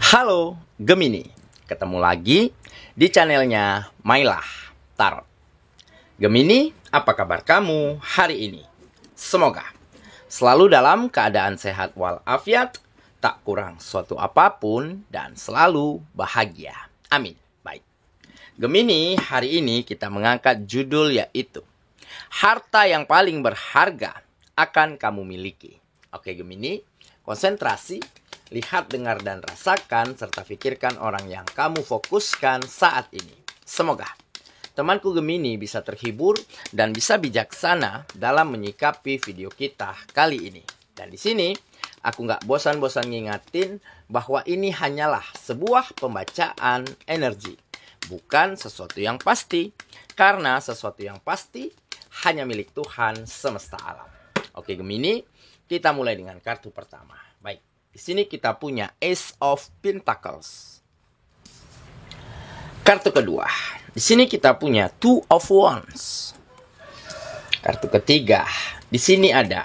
Halo Gemini, ketemu lagi di channelnya Mailah Tarot. Gemini, apa kabar kamu hari ini? Semoga selalu dalam keadaan sehat walafiat, tak kurang suatu apapun, dan selalu bahagia. Amin. Baik, Gemini, hari ini kita mengangkat judul yaitu harta yang paling berharga akan kamu miliki. Oke Gemini, konsentrasi, lihat, dengar, dan rasakan, serta pikirkan orang yang kamu fokuskan saat ini. Semoga temanku Gemini bisa terhibur dan bisa bijaksana dalam menyikapi video kita kali ini. Dan di sini, aku nggak bosan-bosan ngingatin bahwa ini hanyalah sebuah pembacaan energi, bukan sesuatu yang pasti. Karena sesuatu yang pasti hanya milik Tuhan semesta alam. Oke Gemini, kita mulai dengan kartu pertama. Baik. Di sini kita punya Ace of Pentacles. Kartu kedua. Di sini kita punya Two of Wands. Kartu ketiga. Di sini ada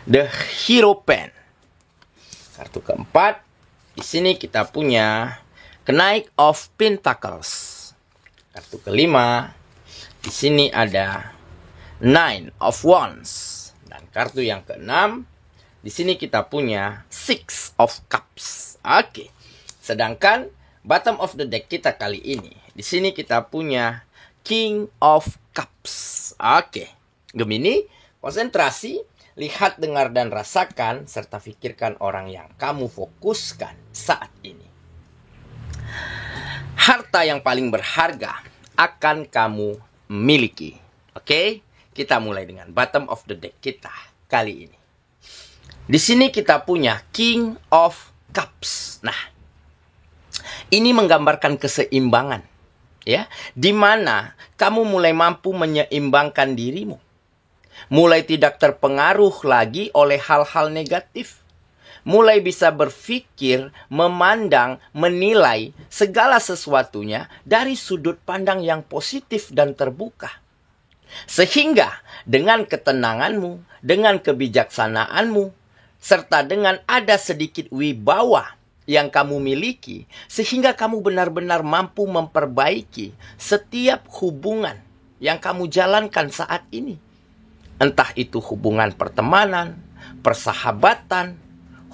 The Hierophant. Kartu keempat. Di sini kita punya Knight of Pentacles. Kartu kelima. Di sini ada Nine of Wands. Dan kartu yang keenam. Di sini kita punya Six of Cups. Oke. Sedangkan bottom of the deck kita kali ini, di sini kita punya King of Cups. Oke. Gemini, konsentrasi, lihat, dengar, dan rasakan, serta pikirkan orang yang kamu fokuskan saat ini. Harta yang paling berharga akan kamu miliki. Oke. Kita mulai dengan bottom of the deck kita kali ini. Di sini kita punya King of Cups. Nah, ini menggambarkan keseimbangan, ya, di mana kamu mulai mampu menyeimbangkan dirimu, mulai tidak terpengaruh lagi oleh hal-hal negatif, mulai bisa berpikir, memandang, menilai segala sesuatunya dari sudut pandang yang positif dan terbuka. Sehingga dengan ketenanganmu, dengan kebijaksanaanmu, serta dengan ada sedikit wibawa yang kamu miliki, sehingga kamu benar-benar mampu memperbaiki setiap hubungan yang kamu jalankan saat ini. Entah itu hubungan pertemanan, persahabatan,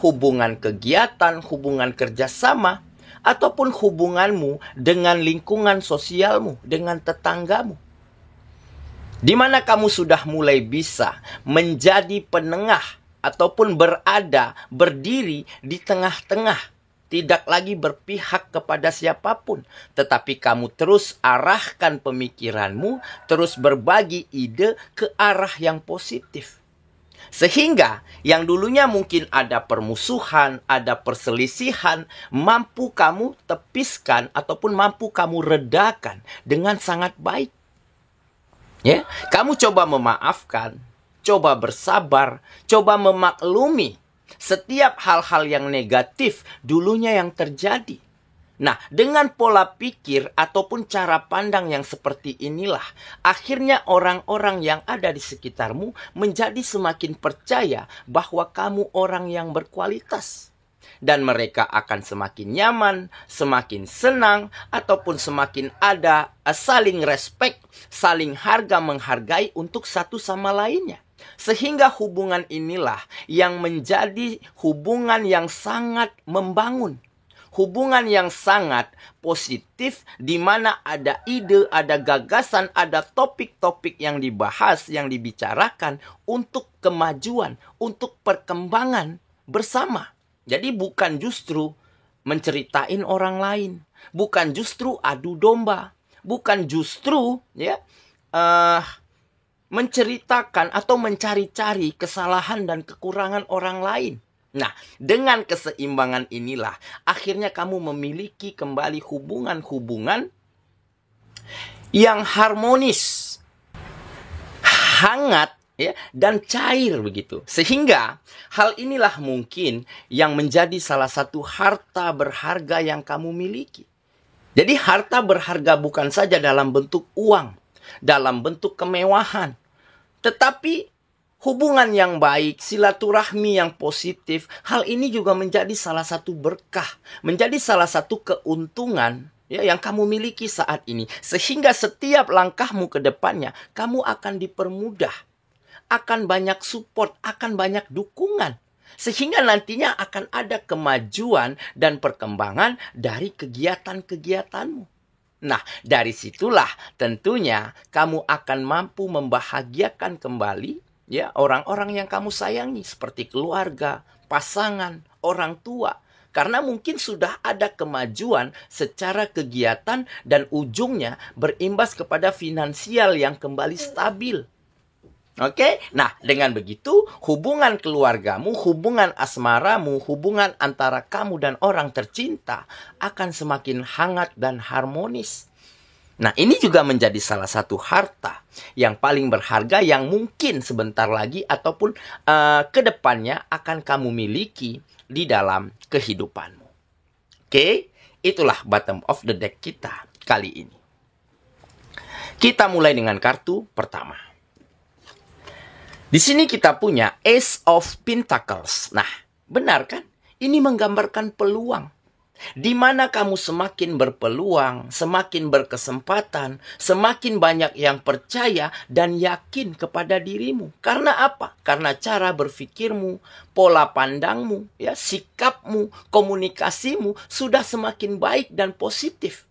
hubungan kegiatan, hubungan kerjasama, ataupun hubunganmu dengan lingkungan sosialmu, dengan tetanggamu. Di mana kamu sudah mulai bisa menjadi penengah ataupun berada, berdiri di tengah-tengah. Tidak lagi berpihak kepada siapapun. Tetapi kamu terus arahkan pemikiranmu, terus berbagi ide ke arah yang positif. Sehingga yang dulunya mungkin ada permusuhan, ada perselisihan, mampu kamu tepiskan ataupun mampu kamu redakan dengan sangat baik. Ya, kamu coba memaafkan, coba bersabar, coba memaklumi setiap hal-hal yang negatif dulunya yang terjadi. Nah, dengan pola pikir ataupun cara pandang yang seperti inilah, akhirnya orang-orang yang ada di sekitarmu menjadi semakin percaya bahwa kamu orang yang berkualitas. Dan mereka akan semakin nyaman, semakin senang, ataupun semakin ada saling respect, saling harga menghargai untuk satu sama lainnya. Sehingga hubungan inilah yang menjadi hubungan yang sangat membangun. Hubungan yang sangat positif, di mana ada ide, ada gagasan, ada topik-topik yang dibahas, yang dibicarakan untuk kemajuan, untuk perkembangan bersama. Jadi bukan justru menceritain orang lain, bukan justru adu domba, bukan justru menceritakan atau mencari-cari kesalahan dan kekurangan orang lain. Nah, dengan keseimbangan inilah akhirnya kamu memiliki kembali hubungan-hubungan yang harmonis, hangat, ya, dan cair begitu. Sehingga hal inilah mungkin yang menjadi salah satu harta berharga yang kamu miliki. Jadi harta berharga bukan saja dalam bentuk uang, dalam bentuk kemewahan, tetapi hubungan yang baik, silaturahmi yang positif, hal ini juga menjadi salah satu berkah, menjadi salah satu keuntungan ya, yang kamu miliki saat ini. Sehingga setiap langkahmu ke depannya, kamu akan dipermudah, akan banyak support, akan banyak dukungan. Sehingga nantinya akan ada kemajuan dan perkembangan dari kegiatan-kegiatanmu. Nah, dari situlah tentunya kamu akan mampu membahagiakan kembali ya orang-orang yang kamu sayangi seperti keluarga, pasangan, orang tua. Karena mungkin sudah ada kemajuan secara kegiatan dan ujungnya berimbas kepada finansial yang kembali stabil. Oke, nah dengan begitu hubungan keluargamu, hubungan asmaramu, hubungan antara kamu dan orang tercinta akan semakin hangat dan harmonis. Nah ini juga menjadi salah satu harta yang paling berharga yang mungkin sebentar lagi ataupun kedepannya akan kamu miliki di dalam kehidupanmu. Oke, itulah bottom of the deck kita kali ini. Kita mulai dengan kartu pertama. Di sini kita punya Ace of Pentacles. Nah, benar kan? Ini menggambarkan peluang. Di mana kamu semakin berpeluang, semakin berkesempatan, semakin banyak yang percaya dan yakin kepada dirimu. Karena apa? Karena cara berpikirmu, pola pandangmu, ya, sikapmu, komunikasimu sudah semakin baik dan positif.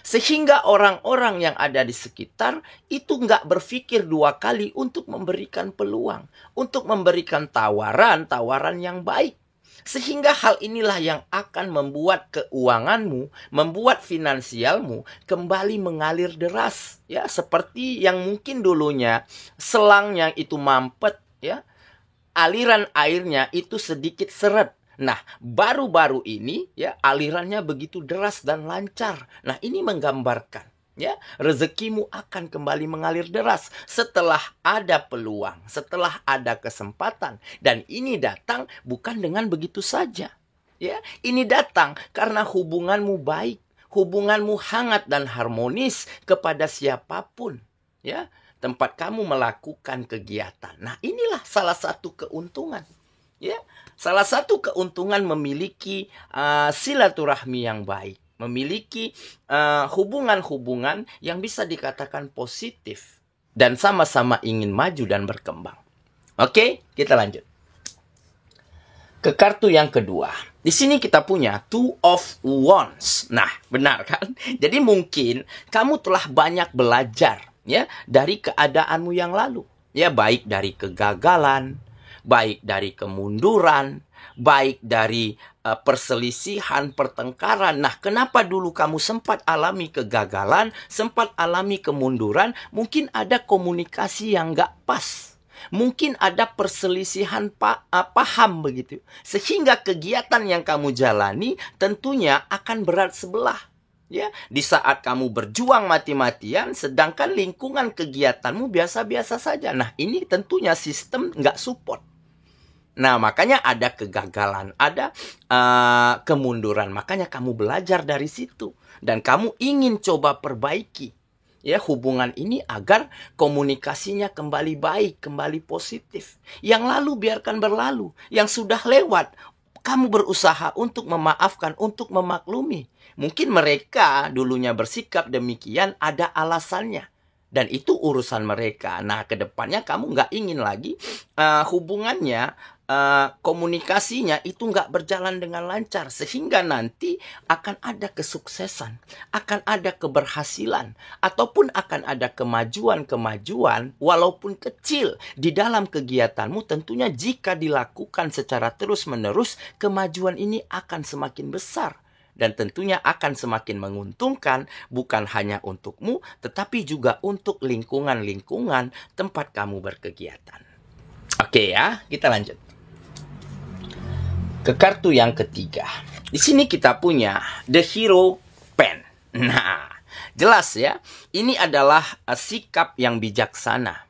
Sehingga orang-orang yang ada di sekitar itu nggak berpikir dua kali untuk memberikan peluang, untuk memberikan tawaran yang baik. Sehingga hal inilah yang akan membuat keuanganmu, membuat finansialmu kembali mengalir deras. Ya, seperti yang mungkin dulunya selangnya itu mampet, ya, aliran airnya itu sedikit seret. Nah, baru-baru ini ya alirannya begitu deras dan lancar. Nah, ini menggambarkan ya rezekimu akan kembali mengalir deras setelah ada peluang, setelah ada kesempatan, dan ini datang bukan dengan begitu saja. Ya, ini datang karena hubunganmu baik, hubunganmu hangat dan harmonis kepada siapapun, ya, tempat kamu melakukan kegiatan. Nah, inilah salah satu keuntungan. Ya, salah satu keuntungan memiliki silaturahmi yang baik, memiliki hubungan-hubungan yang bisa dikatakan positif dan sama-sama ingin maju dan berkembang. Oke, kita lanjut ke kartu yang kedua. Di sini kita punya Two of Wands. Nah, benar kan? Jadi mungkin kamu telah banyak belajar ya dari keadaanmu yang lalu. Ya, baik dari kegagalan, baik dari kemunduran, baik dari perselisihan, pertengkaran. Nah, kenapa dulu kamu sempat alami kegagalan, sempat alami kemunduran? Mungkin ada komunikasi yang nggak pas. Mungkin ada perselisihan paham begitu. Sehingga kegiatan yang kamu jalani tentunya akan berat sebelah. Ya, di saat kamu berjuang mati-matian, sedangkan lingkungan kegiatanmu biasa-biasa saja. Nah, ini tentunya sistem nggak support. Nah, makanya ada kegagalan, ada kemunduran. Makanya kamu belajar dari situ. Dan kamu ingin coba perbaiki ya hubungan ini agar komunikasinya kembali baik, kembali positif. Yang lalu biarkan berlalu. Yang sudah lewat, kamu berusaha untuk memaafkan, untuk memaklumi. Mungkin mereka dulunya bersikap demikian, ada alasannya. Dan itu urusan mereka. Nah, ke depannya kamu nggak ingin lagi hubungannya, komunikasinya itu nggak berjalan dengan lancar. Sehingga nanti akan ada kesuksesan, akan ada keberhasilan, ataupun akan ada kemajuan-kemajuan walaupun kecil di dalam kegiatanmu. Tentunya jika dilakukan secara terus-menerus, kemajuan ini akan semakin besar. Dan tentunya akan semakin menguntungkan bukan hanya untukmu, tetapi juga untuk lingkungan-lingkungan tempat kamu berkegiatan. Oke ya, kita lanjut ke kartu yang ketiga. Di sini kita punya The Hero Pen. Nah, jelas ya, ini adalah sikap yang bijaksana,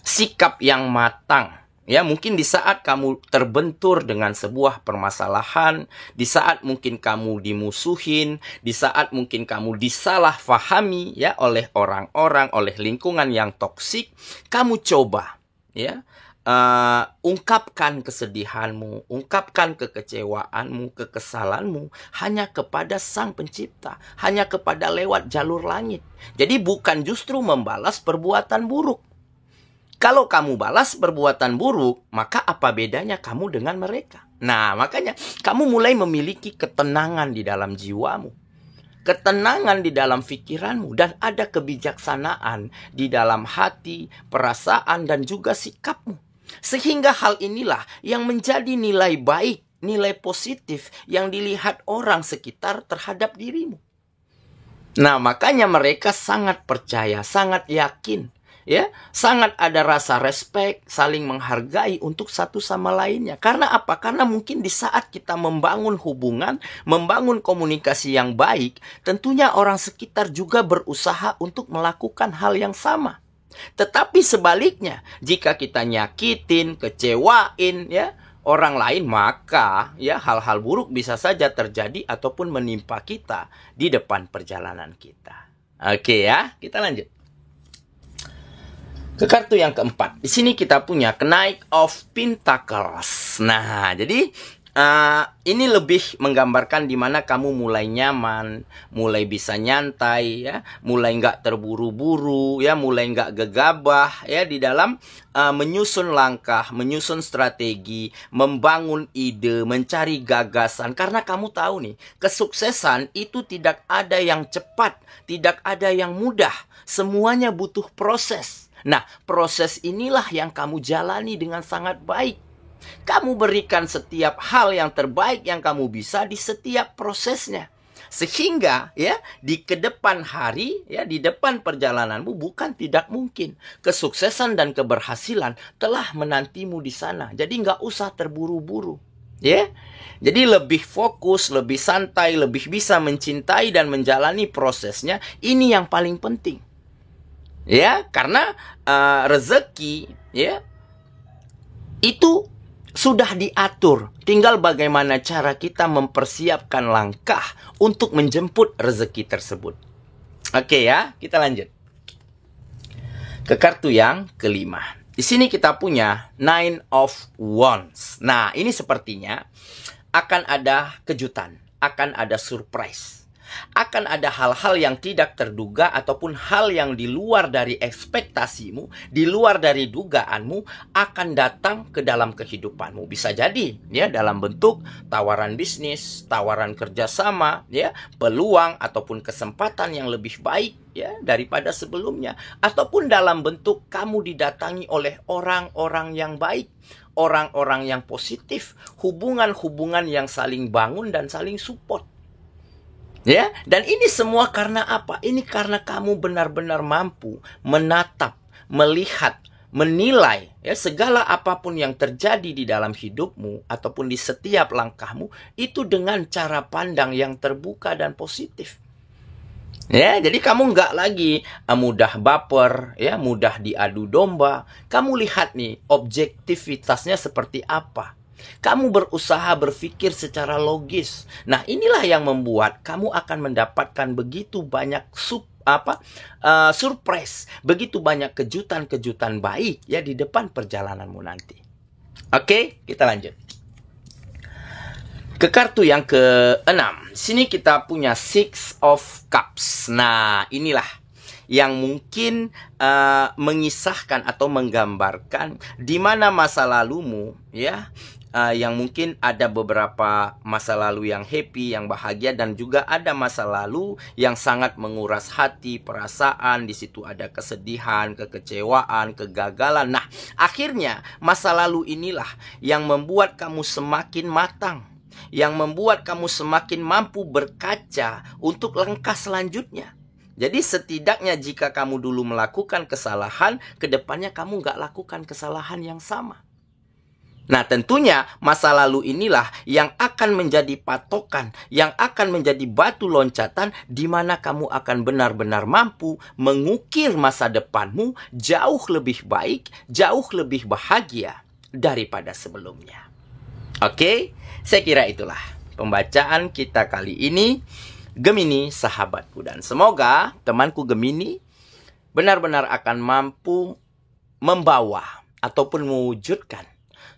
sikap yang matang. Ya, mungkin di saat kamu terbentur dengan sebuah permasalahan, di saat mungkin kamu dimusuhin, di saat mungkin kamu disalahfahami ya oleh orang-orang, oleh lingkungan yang toksik, kamu coba ya, ungkapkan kesedihanmu, ungkapkan kekecewaanmu, kekesalanmu hanya kepada Sang Pencipta, hanya kepada lewat jalur langit. Jadi bukan justru membalas perbuatan buruk. Kalau kamu balas perbuatan buruk, maka apa bedanya kamu dengan mereka? Nah, makanya kamu mulai memiliki ketenangan di dalam jiwamu, ketenangan di dalam pikiranmu, dan ada kebijaksanaan di dalam hati, perasaan, dan juga sikapmu. Sehingga hal inilah yang menjadi nilai baik, nilai positif yang dilihat orang sekitar terhadap dirimu. Nah, makanya mereka sangat percaya, sangat yakin, ya, sangat ada rasa respect, saling menghargai untuk satu sama lainnya. Karena apa? Karena mungkin di saat kita membangun hubungan, membangun komunikasi yang baik, tentunya orang sekitar juga berusaha untuk melakukan hal yang sama. Tetapi sebaliknya, jika kita nyakitin, kecewain, ya, orang lain, maka ya hal-hal buruk bisa saja terjadi ataupun menimpa kita di depan perjalanan kita. Oke ya, kita lanjut ke kartu yang keempat. Di sini kita punya Knight of Pentacles. Nah, jadi ini lebih menggambarkan di mana kamu mulai nyaman, mulai bisa nyantai, ya, mulai nggak terburu-buru, ya, mulai nggak gegabah, ya, di dalam menyusun langkah, menyusun strategi, membangun ide, mencari gagasan. Karena kamu tahu nih, kesuksesan itu tidak ada yang cepat, tidak ada yang mudah. Semuanya butuh proses. Nah, proses inilah yang kamu jalani dengan sangat baik. Kamu berikan setiap hal yang terbaik yang kamu bisa di setiap prosesnya. Sehingga ya di kedepan hari, ya di depan perjalananmu bukan tidak mungkin. Kesuksesan dan keberhasilan telah menantimu di sana. Jadi nggak usah terburu-buru. Ya, jadi lebih fokus, lebih santai, lebih bisa mencintai dan menjalani prosesnya. Ini yang paling penting. Ya, karena rezeki ya itu sudah diatur. Tinggal bagaimana cara kita mempersiapkan langkah untuk menjemput rezeki tersebut. Oke ya, kita lanjut ke kartu yang kelima. Di sini kita punya Nine of Wands. Nah, ini sepertinya akan ada kejutan, akan ada surprise. Akan ada hal-hal yang tidak terduga ataupun hal yang di luar dari ekspektasimu, di luar dari dugaanmu akan datang ke dalam kehidupanmu. Bisa jadi ya dalam bentuk tawaran bisnis, tawaran kerjasama, ya, peluang ataupun kesempatan yang lebih baik ya daripada sebelumnya, ataupun dalam bentuk kamu didatangi oleh orang-orang yang baik, orang-orang yang positif, hubungan-hubungan yang saling bangun dan saling support. Ya, dan ini semua karena apa? Ini karena kamu benar-benar mampu menatap, melihat, menilai ya segala apapun yang terjadi di dalam hidupmu ataupun di setiap langkahmu itu dengan cara pandang yang terbuka dan positif. Ya, jadi kamu nggak lagi mudah baper, ya, mudah diadu domba. Kamu lihat nih objektivitasnya seperti apa. Kamu berusaha berpikir secara logis. Nah, inilah yang membuat kamu akan mendapatkan begitu banyak surprise, begitu banyak kejutan-kejutan baik ya di depan perjalananmu nanti. Oke, kita lanjut ke kartu yang ke-6. Sini kita punya Six of Cups. Nah, inilah yang mungkin mengisahkan atau menggambarkan di mana masa lalumu ya, yang mungkin ada beberapa masa lalu yang happy, yang bahagia, dan juga ada masa lalu yang sangat menguras hati, perasaan. Di situ ada kesedihan, kekecewaan, kegagalan. Nah, akhirnya masa lalu inilah yang membuat kamu semakin matang, yang membuat kamu semakin mampu berkaca untuk langkah selanjutnya. Jadi setidaknya jika kamu dulu melakukan kesalahan, kedepannya kamu nggak lakukan kesalahan yang sama. Nah, tentunya masa lalu inilah yang akan menjadi patokan, yang akan menjadi batu loncatan di mana kamu akan benar-benar mampu mengukir masa depanmu jauh lebih baik, jauh lebih bahagia daripada sebelumnya. Oke, saya kira itulah pembacaan kita kali ini, Gemini sahabatku. Dan semoga temanku Gemini benar-benar akan mampu membawa ataupun mewujudkan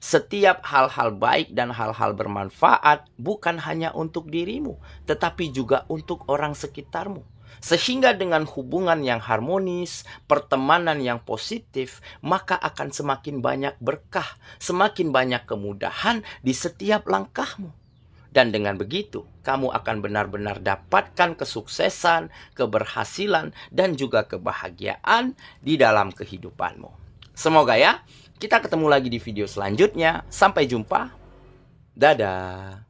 setiap hal-hal baik dan hal-hal bermanfaat bukan hanya untuk dirimu, tetapi juga untuk orang sekitarmu. Sehingga dengan hubungan yang harmonis, pertemanan yang positif, maka akan semakin banyak berkah, semakin banyak kemudahan di setiap langkahmu. Dan dengan begitu, kamu akan benar-benar dapatkan kesuksesan, keberhasilan, dan juga kebahagiaan di dalam kehidupanmu. Semoga ya, kita ketemu lagi di video selanjutnya. Sampai jumpa. Dadah.